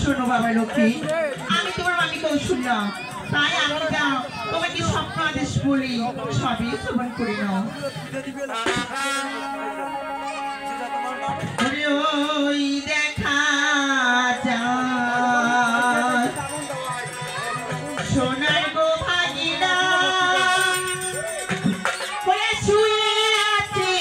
শোনো বাবা লক্ষ্মী, আমি তোমার মামি কৌশল্যা, তাই আমি যা তোমাকে স্বপ্ন আদেশ বলি সবই শ্রবণ করে নাও। ওই দেখা যায় সোনার গো ভাগিনা শুয়ে আছে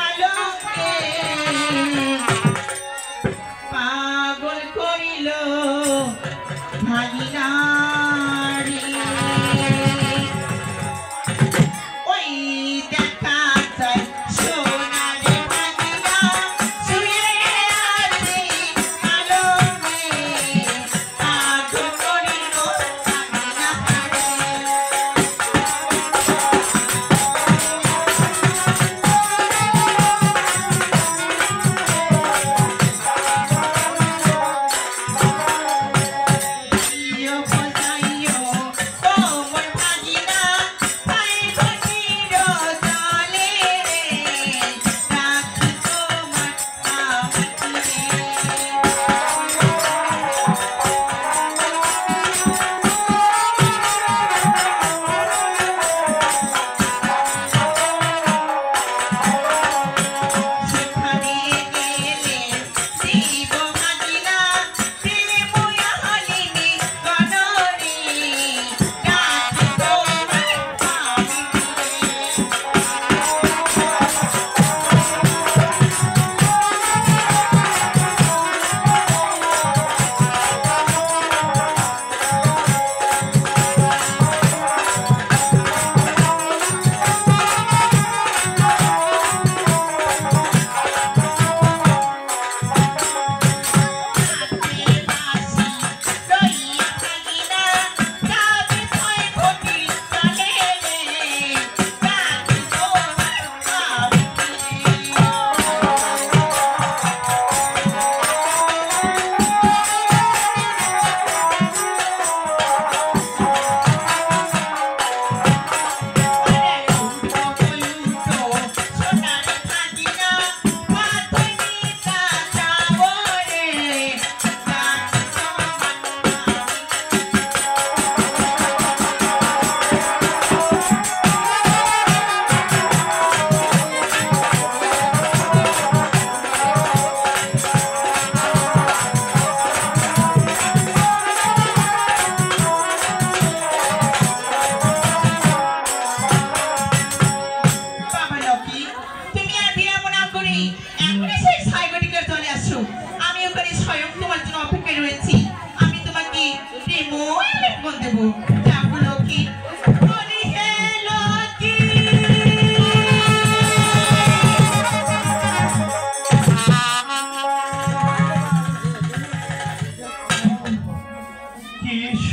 আলোকে, পাগল করিল ভাগিনারি। ওই দেখা যায় সোনার ভাগিনা শুয়ে আছে আলোকে, পাগল করিল ভাগিনারি।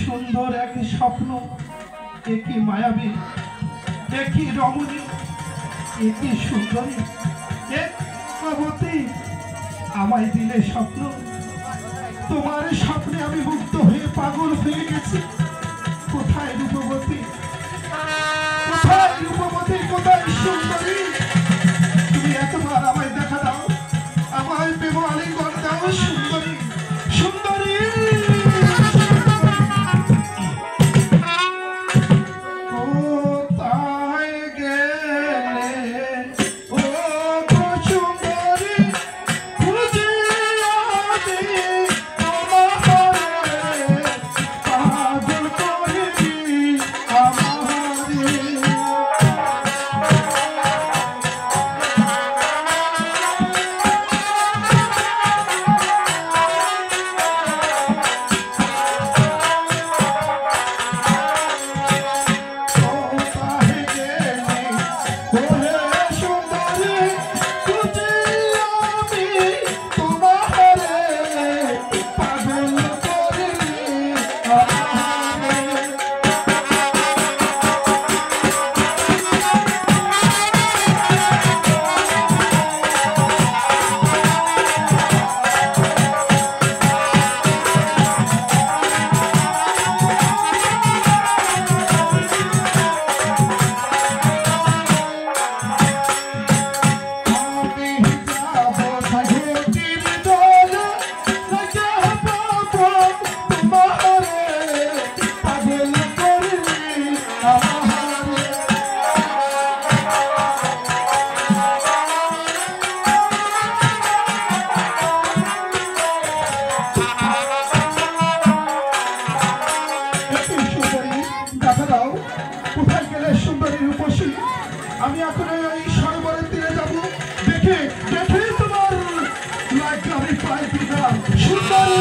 সুন্দর এক স্বপ্ন, একই মায়াবী, একই রমণী, একই সুন্দরী, এক প্রভৃতি আমায় দিলে স্বপ্ন। তোমার স্বপ্নে আমি মুগ্ধ হয়ে পাগল হয়ে গেছি। কোথায় রূপবতী, কোথায় রূপবতী, কোথায় সুন্দরী? তুমি এতবার আমায় দেখা দাও, আমায় প্রেম আলিঙ্গন দাও সুন্দরী, সুন্দরী। Yeah. আমার পিতা সুন্দরী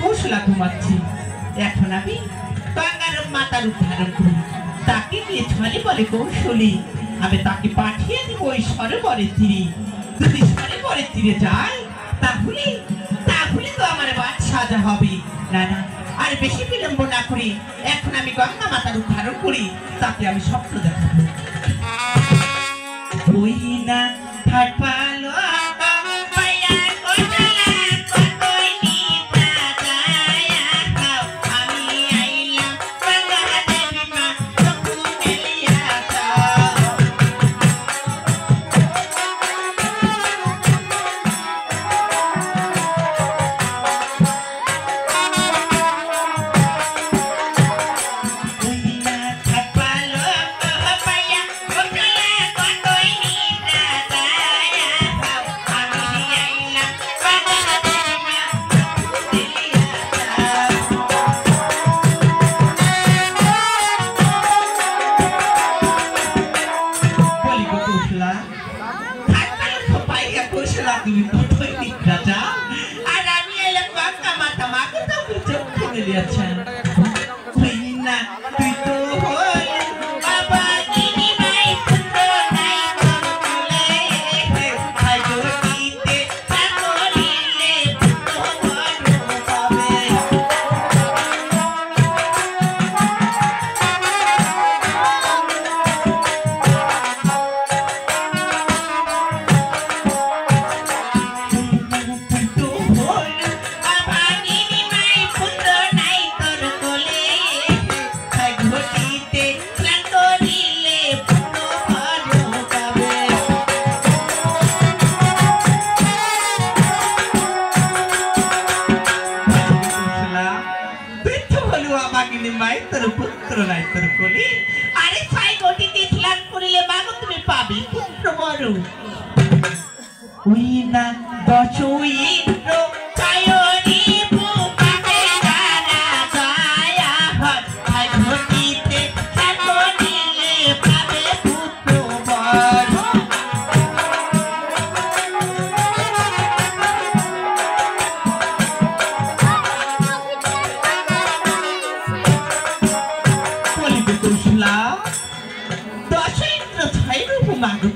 কৌশলা ঘুমাচ্ছি। এখন আমি গঙ্গার মাতার উদ্ধারণ করি, তাকে নিয়ে ছলে বলে কৌশলী আমি তাকে পাঠিয়ে দিব ওই সরোবরের তীরে। যদি সরোবরের তীরে যায় তাহলে তাহলে তো আমার বাদ সাজা হবে। না না, আর বেশি বিলম্ব না করি এখন আমি গঙ্গা মাতার উদ্ধারণ করি, তাকে আমি স্বপ্ন দেখাবো। ওই না থাক পালো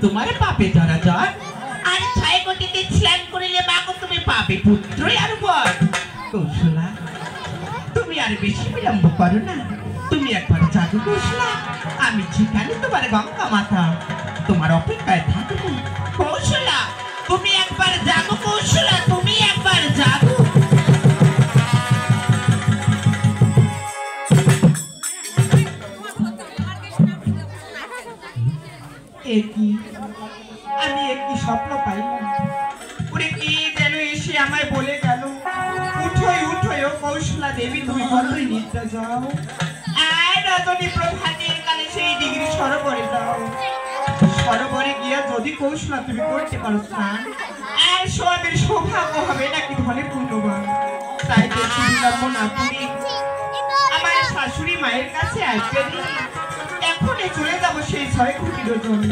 তোমার পাপে ধরা যান আর 6 কোটিতে স্নান করিলে মাগো তুমি পাবে পুত্র আর বর। কৌশলা তুমি আর বেশি বিলম্ব করো না, তুমি একবার জাগো কৌশলা, আমি যেখানে তোমার গঙ্গা মাতা তোমার অপেক্ষায় থাকবো। কৌশলা তুমি একবার জাগো, কৌশলা তুমি একবার জাগো। আমি একটি স্বপ্ন পাইলাম, ওরে কি যেন এসে আমায় বলে গেল, উঠোই উঠোই ও কৌশলা দেবী তুমি কতই নিদ্রা যাও, আর রজনী প্রভাতের কালে সেই ডিগ্রি সরোবরে যাও। সরোবরে গিয়া যদি কৌশলা তুমি করতে পারো স্নান, আর সোয়াদের সৌভাগ্য হবে নাকি ধনে পূর্ণবান। তাই বেশি বিলম্ব না করি আমার শাশুড়ি মায়ের কাছে আসবে, এখনই চলে যাবো সেই 6 কোটির জন্য।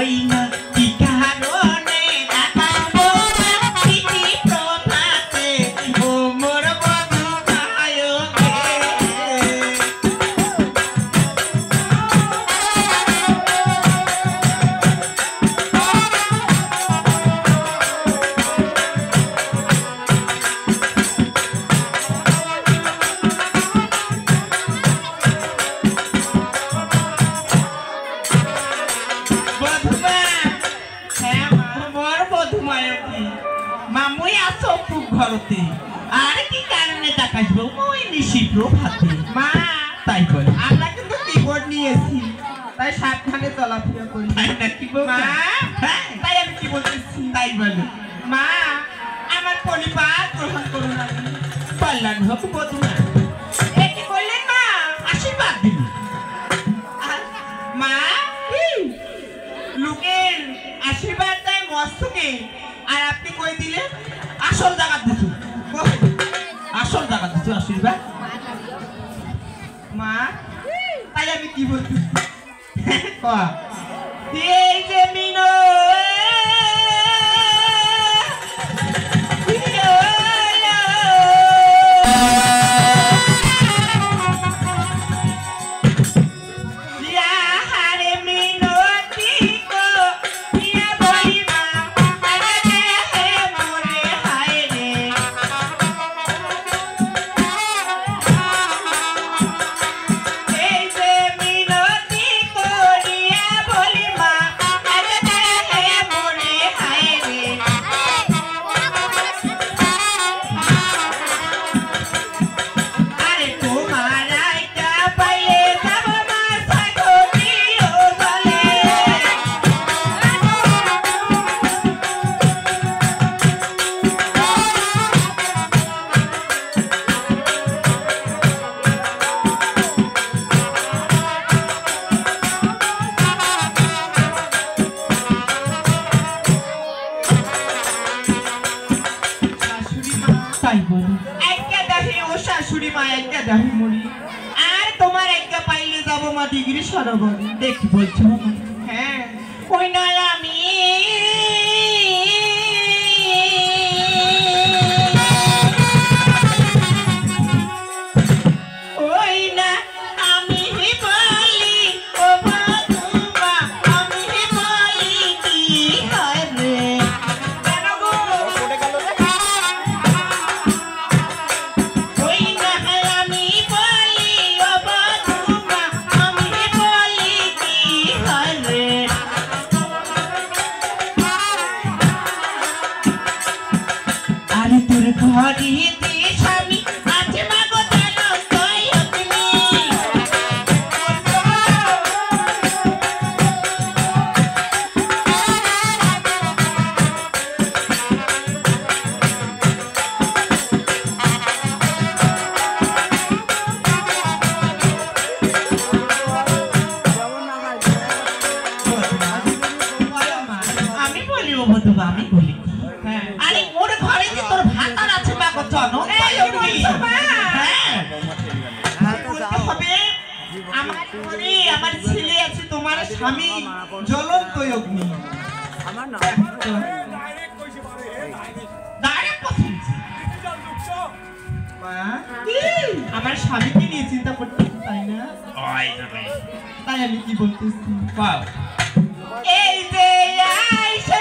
কই না কি কারণে দেখাবো প্রীতি প্রভাতে ও মোর বধূ ভায়কে। মামুই আসো খুব ঘরতে আর কি কারণে দেখাইবো ওই নিশি প্রভাতে মা। তাই বল আমরা কিন্তু কিবোর্ড নিয়েছি তাই সাবধানে চলাফেরা করি তাই নাকি মা? তাই আমি কি বলতেছি তাই বলো মা। আমার পরিবার গ্রহণ করুন আপনি কল্যাণ হোক বধূমা। এটি বললেন মা আশীর্বাদ দিন মা। লোকের আশীর্বাদ দেয় মস্তকে আর আপনি কই দিলেন আসল জায়গা দিছু আসল জায়গা দিছু আশীর্বাদ মা। তাই আমি কি বলতেছি এই যে মিনো আর তোমার একটা পাইলে যাবো মা ডিগ্রি সরোবর দেখি বলছো হ্যাঁ ওই নয় আমি ওই না আমি বলি ও বধূমা আমি বলি কি হয় রে ঘরিতে স্বামী আছে মাগো জানো তুই অগ্নি আমি বলি ও বধূমা আমি বলি আরে ওর ঘরে যে তোর ভাতার আছে মা কত আমার ঘরে আমার ছেলে আছে তোমার স্বামী জ্বলন্ত অগ্নি আমার স্বামীকে নিয়ে চিন্তা করতেছি তাই না তাই আমি কি বলতেছি এই যে আইসা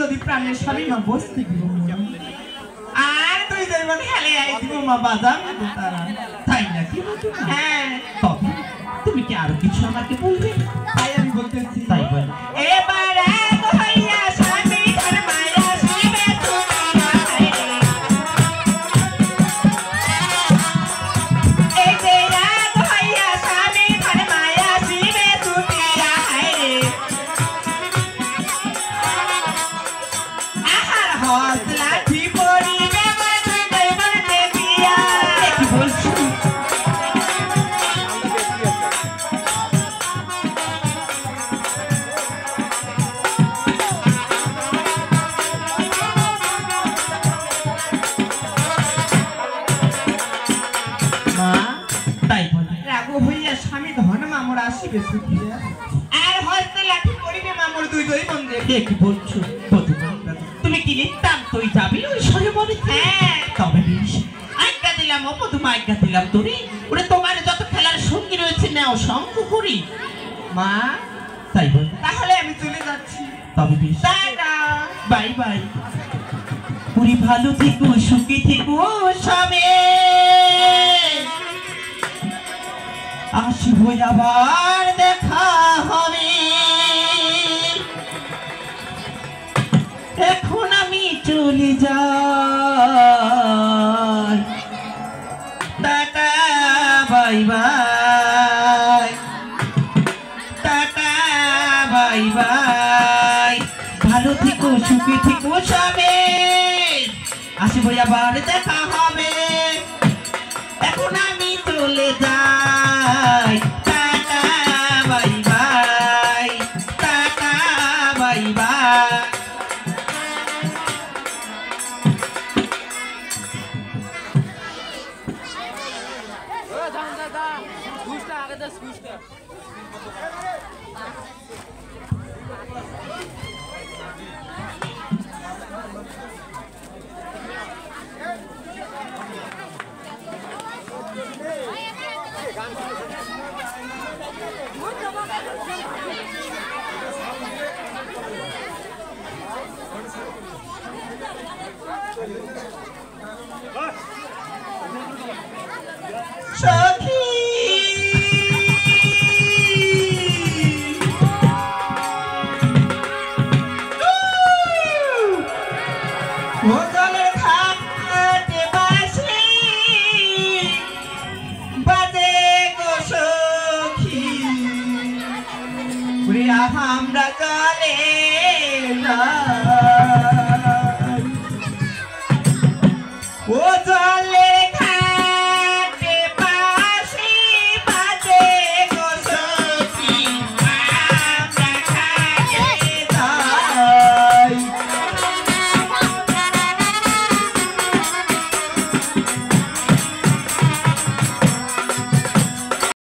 যদি প্রাণের স্বামী মা বসতে আর তুই যেমন খেলে আইছি মা বাজার তাই নাকি হ্যাঁ তবে তুমি কি আরো কিছু আমাকে বলবে তাই আমি বলতেছি তাই বল এবার হইয়া স্বামী ধর্ম তুমি ধন মামুর আসিবে সুখিয়া আর হস্তে লাঠি করিবে মামুর দুই দুই বন্ধে। কি বলছো প্রতিমা? তুমি কি নিতান্তই যাবি ওই স্বয়ম্বরে? হ্যাঁ তবে বেশ, আজ্ঞা দিলাম ও প্রতিমা, আজ্ঞা দিলাম তোরে। ওরে তোমার যত খেলার সঙ্গী রয়েছে নাও সঙ্গ করি। মা তাই বল, তাহলে আমি চলে যাচ্ছি। তবে বেশ, টাটা। Bye bye. পুরি ভালো থেকো, সুখী থেকো সবে। আসবো আবার দেখা হবে। এখন আমি চলে যাই। Tata bye bye, tata bye bye. ভালো থেকো, সুখী থেকো সবে। আসবো আবার দেখা হবে। এখন আমি চলে যাই। Tata bye bye, tata bye bye. সখী ও জলের ঘাটে বাসি বাজে গো সখী আমরা চলে